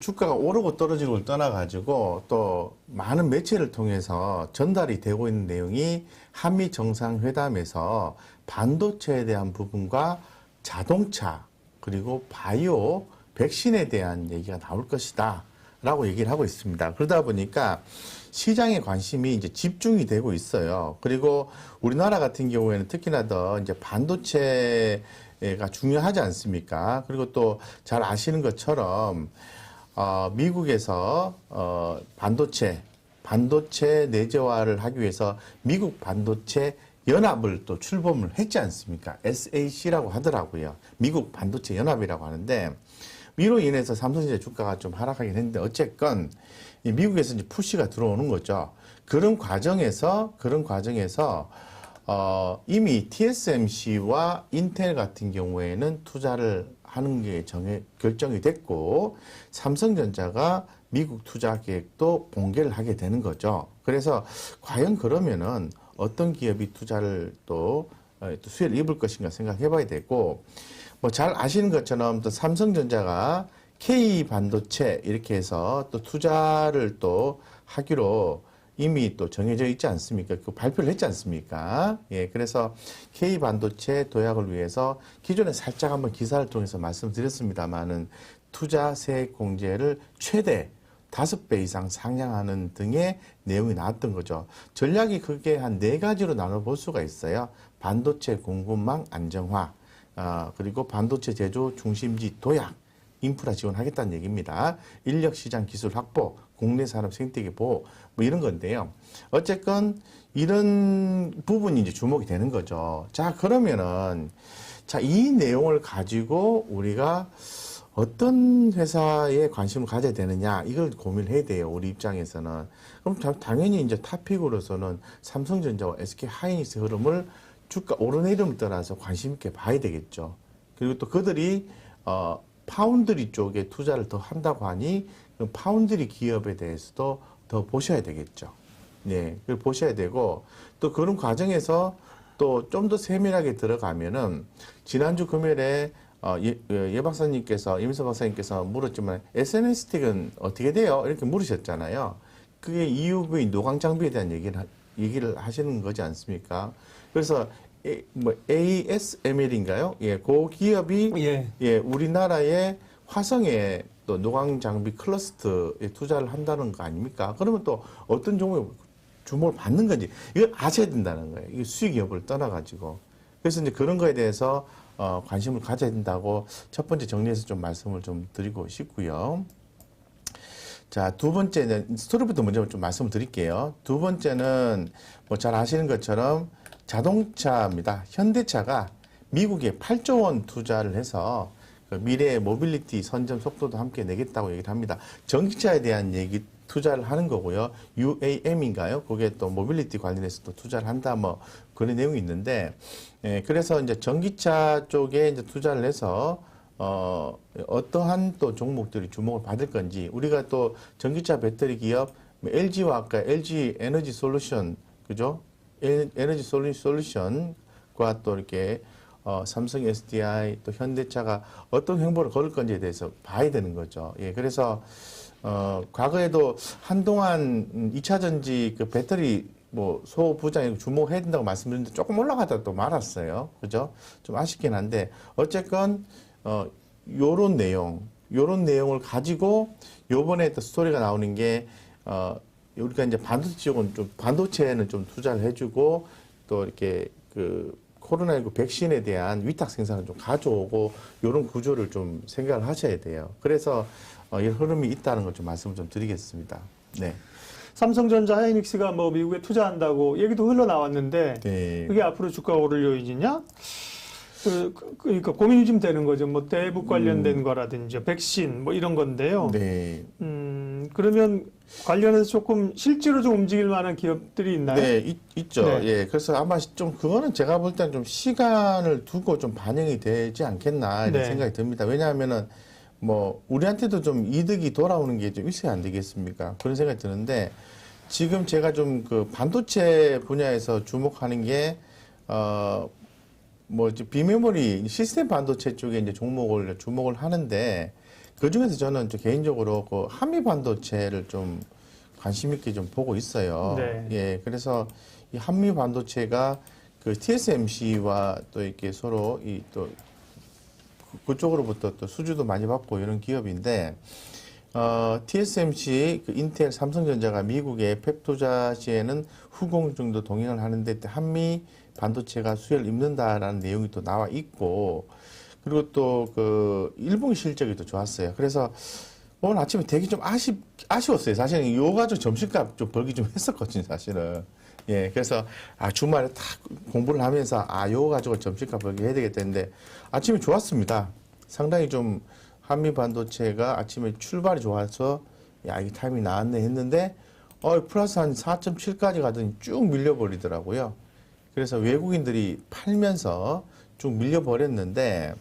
주가가 오르고 떨어지고를 떠나가지고 또 많은 매체를 통해서 전달이 되고 있는 내용이 한미 정상회담에서 반도체에 대한 부분과 자동차 그리고 바이오, 백신에 대한 얘기가 나올 것이다 라고 얘기를 하고 있습니다. 그러다 보니까 시장의 관심이 이제 집중이 되고 있어요. 그리고 우리나라 같은 경우에는 특히나 더 이제 반도체가 중요하지 않습니까? 그리고 또 잘 아시는 것처럼 미국에서 반도체 내재화를 하기 위해서 미국 반도체 연합을 또 출범을 했지 않습니까? SAC라고 하더라고요. 미국 반도체 연합이라고 하는데 이로 인해서 삼성전자 주가가 좀 하락하긴 했는데 어쨌건 미국에서 이제 푸시가 들어오는 거죠. 그런 과정에서 이미 TSMC와 인텔 같은 경우에는 투자를 하는 게 결정이 됐고 삼성전자가 미국 투자 계획도 공개를 하게 되는 거죠. 그래서 과연 그러면은 어떤 기업이 투자를 또 수혜를 입을 것인가 생각해 봐야 되고 뭐 잘 아시는 것처럼 또 삼성전자가 K 반도체 이렇게 해서 또 투자를 또 하기로 이미 또 정해져 있지 않습니까? 그 발표를 했지 않습니까? 예, 그래서 K 반도체 도약을 위해서 기존에 살짝 한번 기사를 통해서 말씀드렸습니다만은 투자 세액 공제를 최대 5배 이상 상향하는 등의 내용이 나왔던 거죠. 전략이 크게 한 4가지로 나눠볼 수가 있어요. 반도체 공급망 안정화, 그리고 반도체 제조 중심지 도약, 인프라 지원하겠다는 얘기입니다. 인력 시장 기술 확보, 국내 산업 생태계 보호, 뭐 이런 건데요. 어쨌건 이런 부분이 이제 주목이 되는 거죠. 자, 그러면은, 이 내용을 가지고 우리가 어떤 회사에 관심을 가져야 되느냐, 이걸 고민을 해야 돼요. 우리 입장에서는. 그럼 당연히 이제 탑픽으로서는 삼성전자와 SK 하이닉스 흐름을 주가 오르내림을 떠나서 관심 있게 봐야 되겠죠. 그리고 또 그들이, 파운드리 쪽에 투자를 더 한다고 하니 파운드리 기업에 대해서도 더 보셔야 되겠죠. 네, 그걸 보셔야 되고 또 그런 과정에서 또 좀 더 세밀하게 들어가면은 지난주 금요일에 예 박사님께서 임서 박사님께서 물었지만 SNS틱은 어떻게 돼요? 이렇게 물으셨잖아요. 그게 EUV 노광 장비에 대한 얘기를 하시는 거지 않습니까? 그래서 ASML인가요? 예, 그 기업이 예, 우리나라의 화성에 또 노광 장비 클러스터에 투자를 한다는 거 아닙니까? 그러면 또 어떤 종목에 주목을 받는 건지 이걸 아셔야 된다는 거예요. 이게 수익 여부를 떠나가지고. 그래서 이제 그런 거에 대해서 관심을 가져야 된다고 첫 번째 정리해서 좀 말씀을 좀 드리고 싶고요. 자, 두 번째는 스토리부터 먼저 좀 말씀을 드릴게요. 두 번째는 뭐 잘 아시는 것처럼 자동차입니다. 현대차가 미국에 8조 원 투자를 해서 그 미래의 모빌리티 선점 속도도 함께 내겠다고 얘기를 합니다. 전기차에 대한 투자를 하는 거고요. UAM인가요? 그게 또 모빌리티 관련해서 또 투자를 한다 뭐 그런 내용이 있는데, 예, 그래서 이제 전기차 쪽에 이제 투자를 해서 어떠한 또 종목들이 주목을 받을 건지 우리가 또 전기차 배터리 기업 LG와 아까 LG 에너지 솔루션 그죠? 에너지 솔루션과 또 이렇게 삼성 SDI 또 현대차가 어떤 행보를 걸을 건지에 대해서 봐야 되는 거죠. 예, 그래서 과거에도 한동안 2차 전지 그 배터리 뭐 소부장이 주목해야 된다고 말씀드렸는데 조금 올라가다 또 말았어요. 그죠? 좀 아쉽긴 한데 어쨌건 요런 내용을 가지고 요번에 또 스토리가 나오는 게 우리가 이제 반도체 쪽은 반도체에는 좀 투자를 해주고 또 이렇게 그 코로나19 백신에 대한 위탁 생산을 좀 가져오고 이런 구조를 좀 생각을 하셔야 돼요. 그래서 이런 흐름이 있다는 걸 좀 말씀을 좀 드리겠습니다. 네. 삼성전자 하이닉스가 뭐 미국에 투자한다고 얘기도 흘러나왔는데 네. 그게 앞으로 주가가 오를 요인이냐? 그러니까 고민이 좀 되는 거죠. 뭐 대북 관련된 거라든지 백신 뭐 이런 건데요. 네. 그러면 관련해서 조금 실제로 좀 움직일 만한 기업들이 있나요? 네, 있죠. 네. 예. 그래서 아마 좀 그거는 제가 볼 때는 좀 시간을 두고 좀 반영이 되지 않겠나 이런 네. 생각이 듭니다. 왜냐하면은 뭐 우리한테도 좀 이득이 돌아오는 게 좀 있어야 안 되겠습니까? 그런 생각이 드는데 지금 제가 좀 그 반도체 분야에서 주목하는 게 뭐 비메모리 시스템 반도체 쪽에 이제 주목을 하는데 그중에서 저는 좀 개인적으로 그 한미 반도체를 좀 관심 있게 좀 보고 있어요. 네. 예, 그래서 이 한미 반도체가 그 TSMC와 또 이렇게 서로 이 또 그쪽으로부터 또 수주도 많이 받고 이런 기업인데, TSMC, 그 인텔, 삼성전자가 미국의 팹 투자 시에는 후공 정도 동행을 하는데 한미 반도체가 수혜를 입는다라는 내용이 또 나와 있고, 그리고 또 그 일본 실적이 또 좋았어요. 그래서 오늘 아침에 되게 좀 아쉬웠어요. 사실은 요 가지고 점심값 좀 벌기 좀 했었거든요, 사실은. 예, 그래서 주말에 딱 공부를 하면서 요거 가지고 점심값 벌기 해야 되겠다 했는데 아침에 좋았습니다. 상당히 좀 한미 반도체가 아침에 출발이 좋아서 이게 타이밍이 나왔네 했는데 플러스 한 4.7까지 가더니 쭉 밀려버리더라고요. 그래서 외국인들이 팔면서 쭉 밀려버렸는데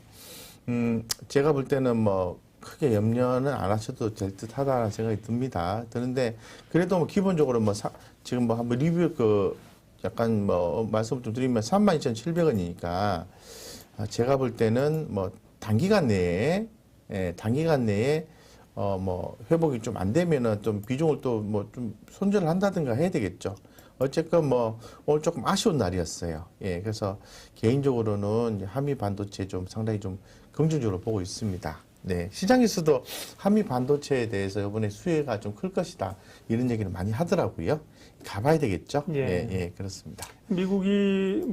제가 볼 때는 뭐 크게 염려는 안 하셔도 될 듯하다는 생각이 듭니다. 드는데 그래도 뭐 기본적으로 뭐 지금 뭐 한번 리뷰 약간 뭐 말씀을 좀 드리면 32,700원이니까 제가 볼 때는 뭐 단기간 내에 뭐 회복이 좀 안 되면은 좀 비중을 또 뭐 좀 손절을 한다든가 해야 되겠죠. 어쨌건 뭐 오늘 조금 아쉬운 날이었어요. 예, 그래서 개인적으로는 이제 한미 반도체 좀 상당히 좀 긍정적으로 보고 있습니다. 네, 시장에서도 한미 반도체에 대해서 이번에 수혜가 좀 클 것이다 이런 얘기를 많이 하더라고요. 가봐야 되겠죠. 예. 예, 그렇습니다. 미국이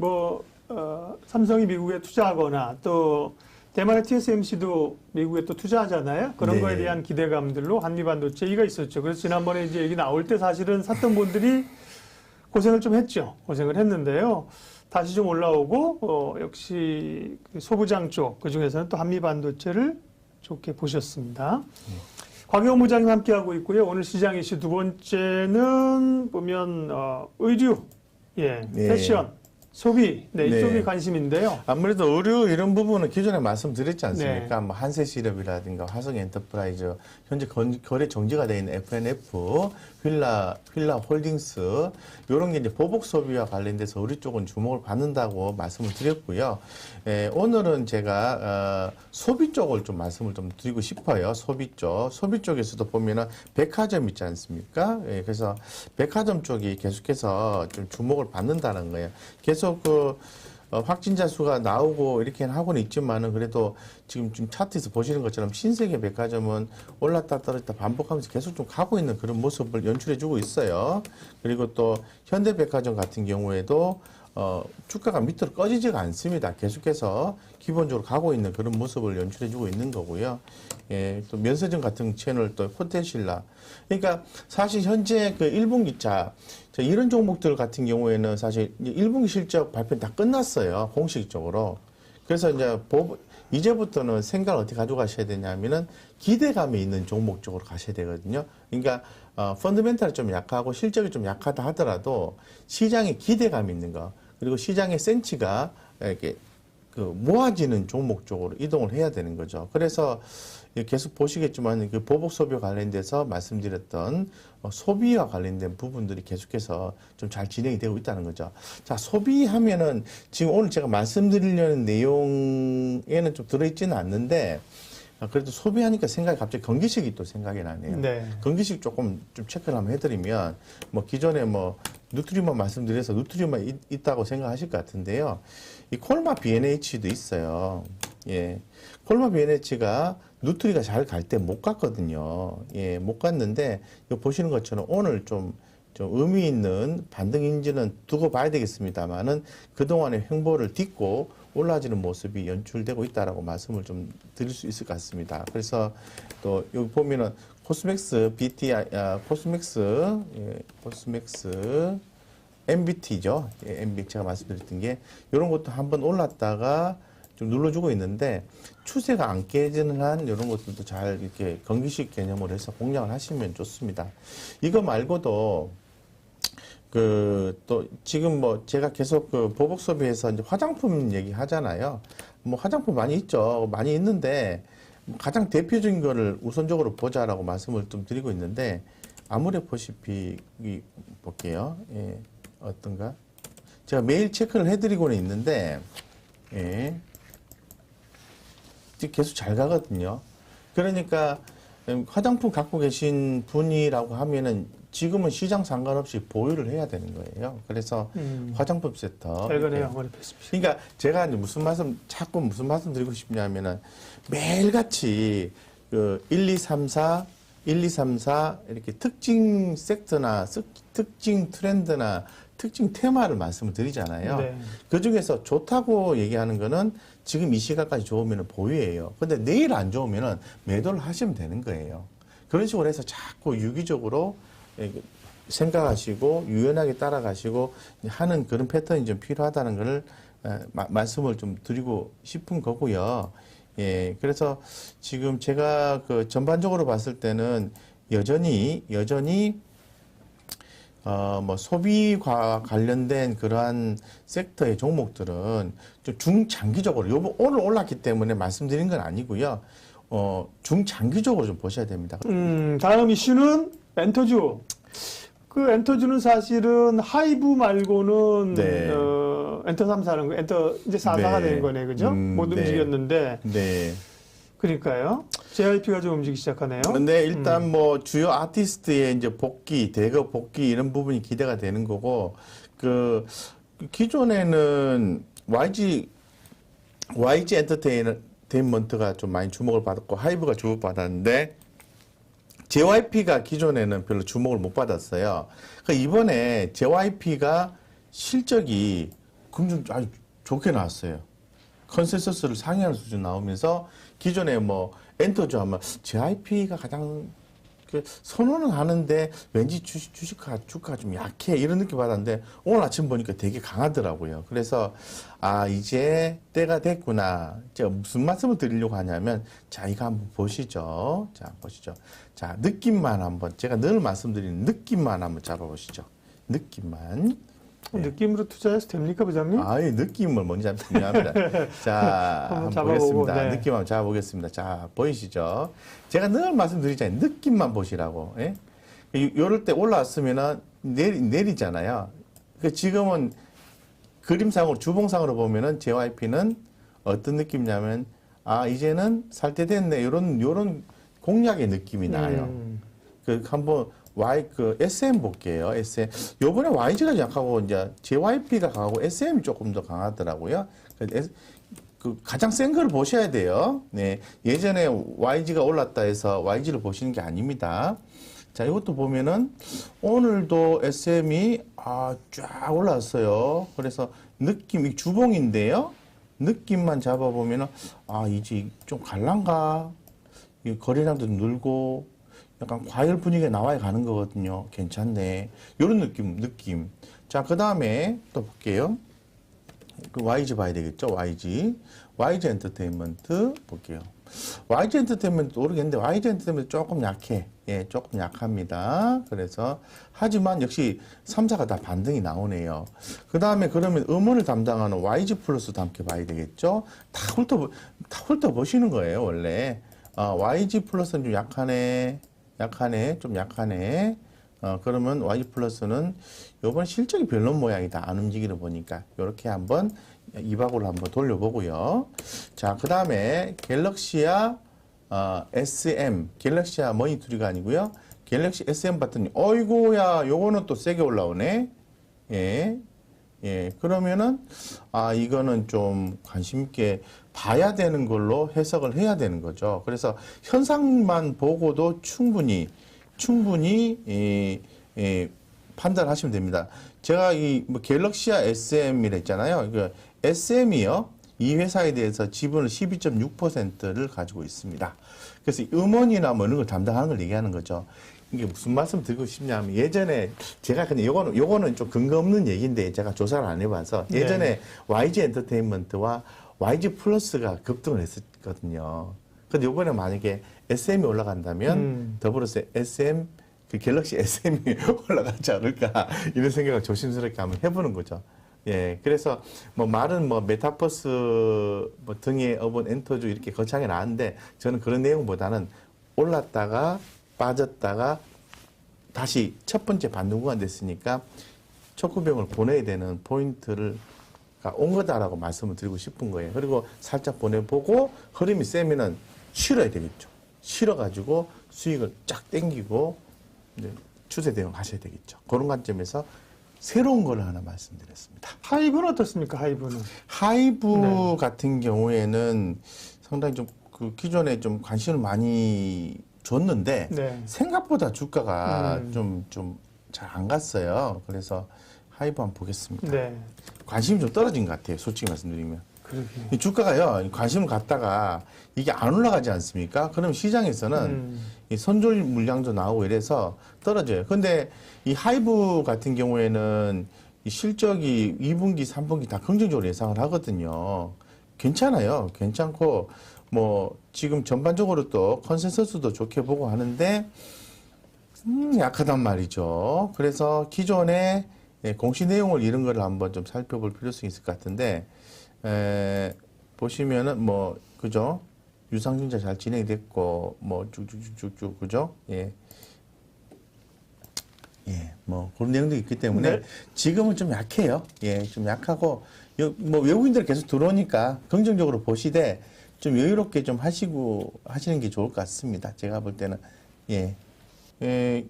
삼성이 미국에 투자하거나 또 대만의 TSMC도 미국에 또 투자하잖아요. 그런 네. 거에 대한 기대감들로 한미 반도체 얘기가 있었죠. 그래서 지난번에 이제 얘기 나올 때 사실은 샀던 분들이 고생을 좀 했죠. 고생을 했는데요. 다시 좀 올라오고 역시 그 소부장 쪽 그중에서는 또 한미 반도체를 좋게 보셨습니다. 곽영 부장님 함께하고 있고요. 오늘 시장 이슈 두 번째는 보면 의류, 예, 네. 패션, 소비, 네, 이쪽이 네. 관심인데요. 아무래도 의류 이런 부분은 기존에 말씀드렸지 않습니까? 네. 뭐 한세실업이라든가 화성엔터프라이즈, 현재 거래 정지가 되어 있는 FNF, 휠라 홀딩스 이런 게 이제 보복 소비와 관련돼서 의류 쪽은 주목을 받는다고 말씀을 드렸고요. 오늘은 제가 소비 쪽을 좀 말씀을 좀 드리고 싶어요. 소비 쪽에서도 보면은 백화점 있지 않습니까? 예, 그래서 백화점 쪽이 계속해서 좀 주목을 받는다는 거예요. 계속 확진자 수가 나오고 이렇게 하고는 있지만은 그래도 지금 차트에서 보시는 것처럼 신세계 백화점은 올랐다 떨어졌다 반복하면서 계속 좀 가고 있는 그런 모습을 연출해주고 있어요. 그리고 또 현대백화점 같은 경우에도 주가가 밑으로 꺼지지가 않습니다. 계속해서 기본적으로 가고 있는 그런 모습을 연출해주고 있는 거고요. 예, 또 면세점 같은 채널 또 호텔신라. 그러니까 사실 현재 그 1분기차 이런 종목들 같은 경우에는 사실 1분기 실적 발표 다 끝났어요. 공식적으로. 그래서 이제부터는 생각을 어떻게 가져가셔야 되냐면은 기대감이 있는 종목 쪽으로 가셔야 되거든요. 그러니까 펀더멘탈이 좀 약하고 실적이 좀 약하다 하더라도 시장에 기대감이 있는 거 그리고 시장의 센치가 이렇게 모아지는 종목 쪽으로 이동을 해야 되는 거죠. 그래서 계속 보시겠지만 그 보복 소비와 관련돼서 말씀드렸던 소비와 관련된 부분들이 계속해서 좀 잘 진행이 되고 있다는 거죠. 자, 소비하면은 지금 오늘 제가 말씀드리려는 내용에는 좀 들어있지는 않는데 그래도 소비하니까 갑자기 건기식이 또 생각이 나네요. 네. 건기식 조금 좀 체크를 한번 해드리면 기존에 누트리만 말씀드려서 누트리만 있다고 생각하실 것 같은데요. 이 콜마 B&H도 있어요. 예. 콜마 B&H가 누트리가 잘 갈 때 못 갔거든요. 예, 못 갔는데 이거 보시는 것처럼 오늘 좀 의미 있는 반등인지는 두고 봐야 되겠습니다만은 그동안의 횡보를 딛고 올라지는 모습이 연출되고 있다라고 말씀을 좀 드릴 수 있을 것 같습니다. 그래서 또 여기 보면은 코스맥스 MBT죠. 예, MB 제가 말씀드렸던 게 이런 것도 한번 올랐다가 좀 눌러주고 있는데 추세가 안 깨지는 한 이런 것들도 잘 이렇게 건기식 개념으로 해서 공략을 하시면 좋습니다. 이거 말고도 또 지금 제가 계속 보복 소비에서 이제 화장품 얘기 하잖아요. 화장품 많이 있죠. 많이 있는데 가장 대표적인 거를 우선적으로 보자라고 말씀을 좀 드리고 있는데 아무래 보시피 볼게요. 예, 어떤가? 제가 매일 체크를 해드리고는 있는데 예. 계속 잘 가거든요. 그러니까 화장품 갖고 계신 분이라고 하면은 지금은 시장 상관없이 보유를 해야 되는 거예요. 그래서 화장품 세터. 최근에 한번 뵀습니다. 그러니까 제가 이제 자꾸 무슨 말씀 드리고 싶냐면은 매일같이 그 1, 2, 3, 4 이렇게 특징 섹터나 특징 트렌드나 특징 테마를 말씀을 드리잖아요. 네. 그 중에서 좋다고 얘기하는 거는 지금 이 시각까지 좋으면 보유예요. 근데 내일 안 좋으면 매도를 하시면 되는 거예요. 그런 식으로 해서 자꾸 유기적으로 생각하시고 유연하게 따라가시고 하는 그런 패턴이 좀 필요하다는 것을 말씀을 좀 드리고 싶은 거고요. 예, 그래서 지금 제가 그 전반적으로 봤을 때는 여전히 뭐 소비과 관련된 그러한 섹터의 종목들은 좀 중장기적으로 오늘 올랐기 때문에 말씀드린 건 아니고요. 중장기적으로 좀 보셔야 됩니다. 다음 이슈는 엔터주. 그 엔터주는 사실은 하이브 말고는 네. 엔터 3사는 거, 엔터 이제 4사가 네. 된 거네, 그죠? 못 네. 움직였는데. 네. 그러니까요. JYP가 좀 움직이기 시작하네요. 근데 일단 뭐 주요 아티스트의 이제 대거 복귀 이런 부분이 기대가 되는 거고, 기존에는 YG 엔터테인먼트가 좀 많이 주목을 받았고, 하이브가 주목받았는데, JYP가 기존에는 별로 주목을 못 받았어요. 이번에 JYP가 실적이 아주 좋게 나왔어요. 컨센서스를 상회하는 수준 나오면서 기존에 뭐 엔터주 하면 JYP가 가장 선호는 하는데 왠지 주가가 좀 약해 이런 느낌 받았는데 오늘 아침 보니까 되게 강하더라고요. 그래서 이제 때가 됐구나. 제가 무슨 말씀을 드리려고 하냐면 이거 한번 보시죠. 자, 느낌만 한번 제가 늘 말씀드리는 느낌만 한번 잡아보시죠. 느낌만. 느낌으로 투자해서 됩니까, 부장님? 이 느낌을 먼저 중요합니다. 자, 한번 보겠습니다. 네. 느낌 한번 잡아보겠습니다. 자, 보이시죠? 제가 늘 말씀드리잖아요. 느낌만 보시라고. 예? 요럴 때 올라왔으면은 내리잖아요. 지금은 그림상으로, 주봉상으로 보면은 JYP는 어떤 느낌이냐면, 이제는 살 때 됐네. 요런 공략의 느낌이 나요. 한번 SM 볼게요. SM. 요번에 YG가 약하고, 이제, JYP가 강하고, SM이 조금 더 강하더라고요. 가장 센 걸 보셔야 돼요. 네. 예전에 YG가 올랐다 해서 YG를 보시는 게 아닙니다. 자, 이것도 보면은, 오늘도 SM이, 쫙 올랐어요. 그래서 느낌이 주봉인데요. 느낌만 잡아보면은, 이제 좀 갈란가? 거래량도 늘고, 약간 과열 분위기가 나와야 가는 거거든요. 괜찮네. 요런 느낌. 자, 그 다음에 또 볼게요. YG 봐야 되겠죠? YG 엔터테인먼트 볼게요. YG 엔터테인먼트 모르겠는데, YG 엔터테인먼트 조금 약해. 예, 조금 약합니다. 그래서, 하지만 역시 3사가 다 반등이 나오네요. 그 다음에 그러면 음원을 담당하는 YG 플러스도 함께 봐야 되겠죠? 다 훑어보시는 거예요, 원래. YG 플러스는 좀 좀 약하네. 그러면 YG 플러스는 요번 실적이 별론 모양이다. 안 움직이는 보니까. 요렇게 한번 이박으로 한번 돌려보고요. 자, 그 다음에 갤럭시아 SM, 갤럭시아 머니투리가 아니고요. 갤럭시 SM 봤더니, 어이고야, 요거는 또 세게 올라오네. 예. 그러면은, 이거는 좀 관심 있게 봐야 되는 걸로 해석을 해야 되는 거죠. 그래서 현상만 보고도 충분히 판단하시면 됩니다. 제가 갤럭시아 SM이라 했잖아요. SM이요. 이 회사에 대해서 지분을 12.6%를 가지고 있습니다. 그래서 음원이나 뭐 이런 걸 담당하는 걸 얘기하는 거죠. 이게 무슨 말씀 드리고 싶냐면 예전에 제가 근데 요거는 좀 근거 없는 얘기인데 제가 조사를 안 해봐서 예전에 YG 엔터테인먼트와 YG 플러스가 급등을 했었거든요. 근데 요번에 만약에 SM이 올라간다면 더불어서 갤럭시 SM이 올라가지 않을까 이런 생각을 조심스럽게 한번 해보는 거죠. 예, 그래서 말은 메타버스 등의 어본 엔터주 이렇게 거창하게 나왔는데 저는 그런 내용보다는 올랐다가 빠졌다가 다시 첫 번째 반등 구간 됐으니까 촉구병을 보내야 되는 포인트를 온 거다라고 말씀을 드리고 싶은 거예요. 그리고 살짝 보내보고 흐름이 세면은 실어야 되겠죠. 실어가지고 수익을 쫙 땡기고 이제 추세 대응하셔야 되겠죠. 그런 관점에서 새로운 걸 하나 말씀드렸습니다. 하이브는 어떻습니까? 하이브는. 하이브 네. 같은 경우에는 상당히 좀 그 기존에 좀 관심을 많이 줬는데 네. 생각보다 주가가 음. 좀 잘 안 갔어요. 그래서 하이브 한번 보겠습니다. 네. 관심이 좀 떨어진 것 같아요. 솔직히 말씀드리면. 그러게. 이 주가가요, 관심을 갖다가 이게 안 올라가지 않습니까? 그럼 시장에서는 이 선절 물량도 나오고 이래서 떨어져요. 근데 이 하이브 같은 경우에는 이 실적이 2분기, 3분기 다 긍정적으로 예상을 하거든요. 괜찮아요. 괜찮고, 뭐, 지금 전반적으로 또 컨센서스도 좋게 보고 하는데, 약하단 말이죠. 그래서 기존에 공시 내용을 이런 거를 한번 좀 살펴볼 필요성이 있을 것 같은데, 보시면은 뭐, 그죠? 유상증자 잘 진행됐고, 뭐, 쭉쭉쭉쭉, 그죠? 예. 예, 뭐, 그런 내용도 있기 때문에 네. 지금은 좀 약해요. 예, 좀 약하고, 뭐, 외국인들 계속 들어오니까 긍정적으로 보시되 좀 여유롭게 좀 하시는 게 좋을 것 같습니다. 제가 볼 때는. 예.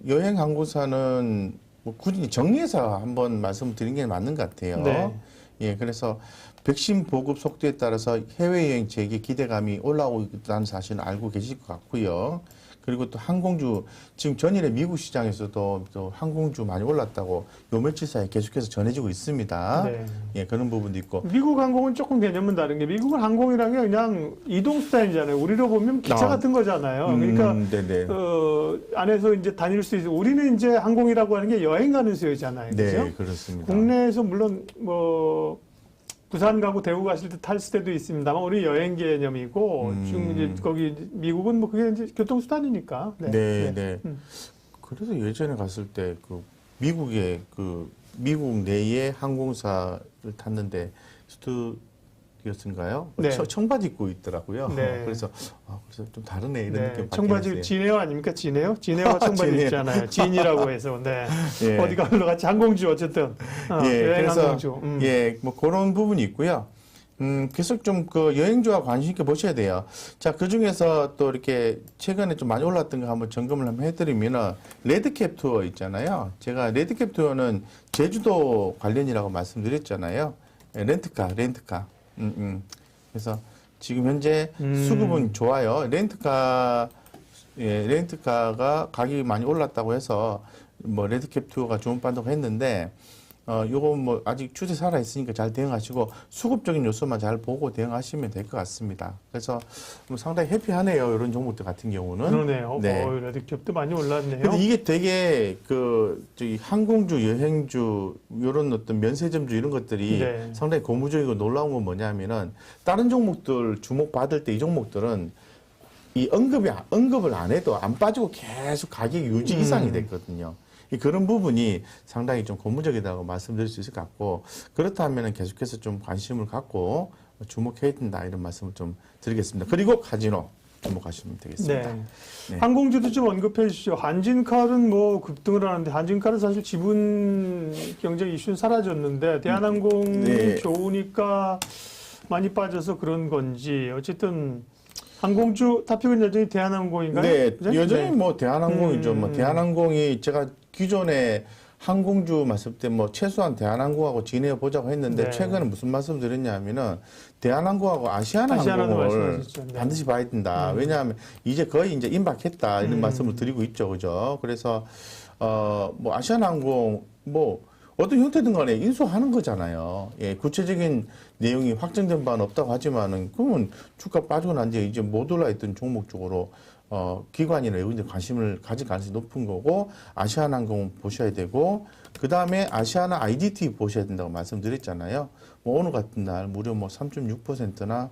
여행 항공사는 뭐 굳이 정리해서 한번 말씀드린 게 맞는 것 같아요. 네. 예, 그래서 백신 보급 속도에 따라서 해외여행 재개 기대감이 올라오고 있다는 사실은 알고 계실 것 같고요. 그리고 또 항공주, 지금 전일에 미국 시장에서도 또 항공주 많이 올랐다고 요 며칠 사이에 계속해서 전해지고 있습니다. 네. 예, 그런 부분도 있고. 미국 항공은 조금 개념은 다른 게 미국은 항공이라는 게 그냥 이동 수단이잖아요. 우리로 보면 기차 같은 거잖아요. 그러니까 네네. 안에서 이제 다닐 수 있어. 우리는 이제 항공이라고 하는 게 여행 가는 수요잖아요. 그죠? 네, 그렇습니다. 국내에서 물론 뭐 부산 가고 대구 가실 때 탈 때도 있습니다만 우리 여행 개념이고 지금 이제 거기 미국은 뭐 그게 이제 교통 수단이니까. 네. 그래서 예전에 갔을 때 그 미국의 그 미국 내의 항공사를 탔는데 스튜디오스인가요? 네. 청바지 입고 있더라고요. 네. 그래서 좀 다르네 이런 네, 느낌 받긴 청바지 했어요. 진에어 아닙니까? 진에어? 진에어가 청바지 진에어. 있잖아요. 진이라고 해서. 네. 예. 어디 가면 같이 항공주 어쨌든. 예, 여행 그래서 항공주. 예, 뭐 그런 부분이 있고요. 계속 좀 그 여행주와 관심 있게 보셔야 돼요. 자, 그 중에서 또 이렇게 최근에 좀 많이 올랐던 거 한번 점검을 한번 해드리면은 레드캡 투어 있잖아요. 제가 레드캡 투어는 제주도 관련이라고 말씀드렸잖아요. 예, 렌트카. 그래서 지금 현재 수급은 좋아요. 렌트카가 가격이 많이 올랐다고 해서 뭐 레드캡 투어가 좋은 반도가 했는데 요거 뭐 아직 추세 살아 있으니까 잘 대응하시고 수급적인 요소만 잘 보고 대응하시면 될 것 같습니다. 그래서 뭐 상당히 해피하네요. 이런 종목들 같은 경우는. 그러네요. 네. 레드캡도 많이 올랐네요. 근데 이게 되게 저기 항공주, 여행주, 이런 어떤 면세점주 이런 것들이 네. 상당히 고무적이고 놀라운 건 뭐냐면은 다른 종목들 주목받을 때 이 종목들은 이 언급을 안 해도 안 빠지고 계속 가격이 유지 이상이 됐거든요. 그런 부분이 상당히 좀 고무적이라고 말씀드릴 수 있을 것 같고, 그렇다면 계속해서 좀 관심을 갖고 주목해야 된다 이런 말씀을 좀 드리겠습니다. 그리고 카지노 주목하시면 되겠습니다. 네. 네. 항공주도 좀 언급해 주시죠. 한진칼은 뭐 급등을 하는데 한진칼은 사실 지분 경쟁 이슈는 사라졌는데 대한항공이 네. 좋으니까 많이 빠져서 그런 건지 어쨌든 항공주 타픽은 여전히 대한항공인가요? 네, 그죠? 여전히 네. 뭐 대한항공이죠. 뭐 대한항공이 제가 기존에 항공주 말씀 때 뭐 최소한 대한항공하고 진행해 보자고 했는데 네. 최근에 무슨 말씀 드렸냐면은 대한항공하고 아시아나도 아시아나항공을 말씀하셨죠. 네. 반드시 봐야 된다. 왜냐하면 이제 거의 이제 임박했다 이런 말씀을 드리고 있죠, 그죠? 그래서 뭐 아시아나항공 뭐 어떤 형태든 간에 인수하는 거잖아요. 예, 구체적인 내용이 확정된 바는 없다고 하지만은 그러면 주가 빠지고 난 뒤에 이제 못 올라있던 종목 쪽으로 기관이나 외국인들 관심을 가질 가능성이 높은 거고 아시아나항공 보셔야 되고 그 다음에 아시아나 IDT 보셔야 된다고 말씀드렸잖아요. 뭐 오늘 같은 날 무려 뭐 3.6%나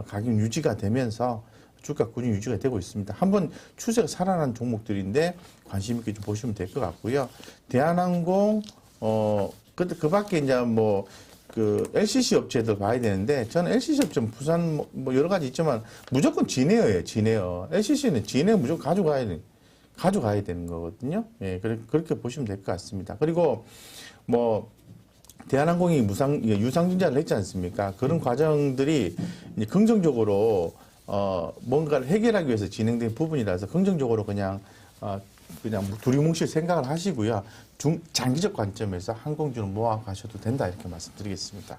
가격 유지가 되면서 주가 꾸준히 유지가 되고 있습니다. 한번 추세가 살아난 종목들인데 관심 있게 좀 보시면 될 것 같고요. 대한항공 그 밖에 이제 뭐, LCC 업체들 봐야 되는데, 저는 LCC 업체는 부산 뭐 여러 가지 있지만, 무조건 진에어예요, 진에어. LCC는 진에어 무조건 가져가야 되는 거거든요. 예, 그렇게 보시면 될 것 같습니다. 그리고 뭐, 대한항공이 유상증자를 했지 않습니까? 그런 과정들이 이제 긍정적으로 뭔가를 해결하기 위해서 진행된 부분이라서 긍정적으로 그냥 두리뭉실 생각을 하시고요. 장기적 관점에서 항공주는 모아가셔도 된다 이렇게 말씀드리겠습니다.